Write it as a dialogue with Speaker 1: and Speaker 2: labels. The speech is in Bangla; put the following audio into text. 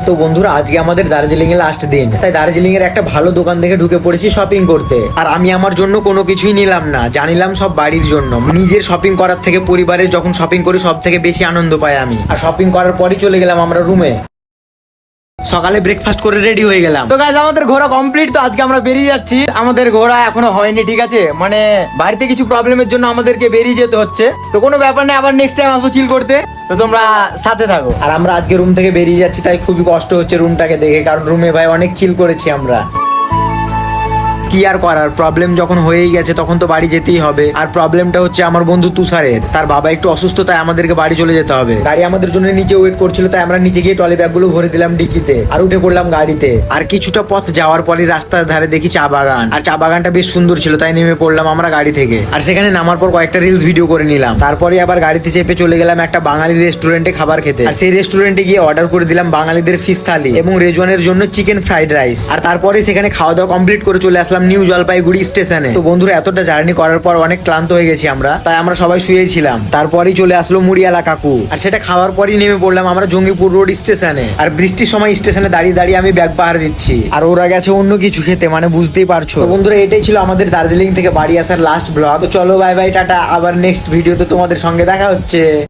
Speaker 1: তো বন্ধুরা আজকে আমাদের দার্জিলিং এর লাস্ট দিন, তাই দার্জিলিং এর একটা ভালো দোকান দেখে ঢুকে পড়েছি শপিং করতে। আর আমি আমার জন্য কোনো কিছুই নিলাম না, জানিলাম সব বাড়ির জন্য। নিজের শপিং করার থেকে পরিবারের যখন শপিং করি সব থেকে বেশি আনন্দ পাই আমি। আর শপিং করার পরই চলে গেলাম আমরা রুমে। সকালে ব্রেকফাস্ট করে রেডি হয়ে গেলাম।
Speaker 2: তো গাইস আমাদের ঘোরা কমপ্লিট। তো আজকে আমরা বেরিয়ে যাচ্ছি। আমাদের ঘোরা এখনো হয়নি, ঠিক আছে, মানে বাড়িতে কিছু প্রবলেমের জন্য আমাদেরকে বেরিয়ে যেতে হচ্ছে। তো কোনো ব্যাপার নেই, আবার নেক্সট টাইম আসবো চিল করতে। তো তোমরা সাথে থাকো।
Speaker 1: আর আমরা আজকে রুম থেকে বেরিয়ে যাচ্ছি, তাই খুবই কষ্ট হচ্ছে রুমটাকে দেখে, কারণ রুমে ভাই অনেক চিল করেছি আমরা। কি আর করার, প্রবলেম যখন হয়েই গেছে তখন তো বাড়ি যেতেই হবে। আর প্রবলেমটা হচ্ছে আমার বন্ধু তুষারের, তার বাবা একটু অসুস্থ, তাই আমাদেরকে বাড়ি চলে যেতে হবে। গাড়ি আমাদের জন্য নিচে ওয়েট করছিল, তাই আমরা নিচে গিয়ে ট্রলি ব্যাগগুলো ভরে দিলাম ডিকিতে আর উঠে পড়লাম গাড়িতে। আর কিছুটা পথ যাওয়ার পরে রাস্তার ধারে দেখি চা বাগান, আর চা বাগানটা বেশ সুন্দর ছিল, তাই নেমে পড়লাম আমরা গাড়ি থেকে। আর সেখানে নামার পর কয়েকটা রিলস ভিডিও করে নিলাম। তারপরে আবার গাড়িতে চেপে চলে গেলাম একটা বাঙালি রেস্টুরেন্টে খাবার খেতে। আর সেই রেস্টুরেন্টে গিয়ে অর্ডার করে দিলাম বাঙালিদের ফিশ থালি এবং রেজওয়ানের জন্য চিকেন ফ্রাইড রাইস। আর তারপরে সেখানে খাওয়া দাওয়া কমপ্লিট করে চলে আসলাম নিউ জলপাইগুড়ি স্টেশনে। তো বন্ধুরা এতটা জার্নি করার পর অনেক ক্লান্ত হয়ে গেছি আমরা, তাই আমরা সবাই শুয়েছিলাম। তারপরেই চলে আসলো মুড়িয়ালা কাকু, আর সেটা খাওয়ার পরই নেমে পড়লাম আমরা জঙ্গিপুর রোড স্টেশনে। আর বৃষ্টির সময় স্টেশনে দাঁড়িয়ে দাঁড়িয়ে আমি ব্যাগ পাহাড় দিচ্ছি, আর ওরা গেছে অন্য কিছু খেতে, মানে বুঝতেই পারছো। তো বন্ধুরা এটাই ছিল আমাদের দার্জিলিং থেকে বাড়ি আসার লাস্ট ব্লগ। তো চলো বাই বাই, টাটা, আবার নেক্সট ভিডিওতে তোমাদের সঙ্গে দেখা হচ্ছে।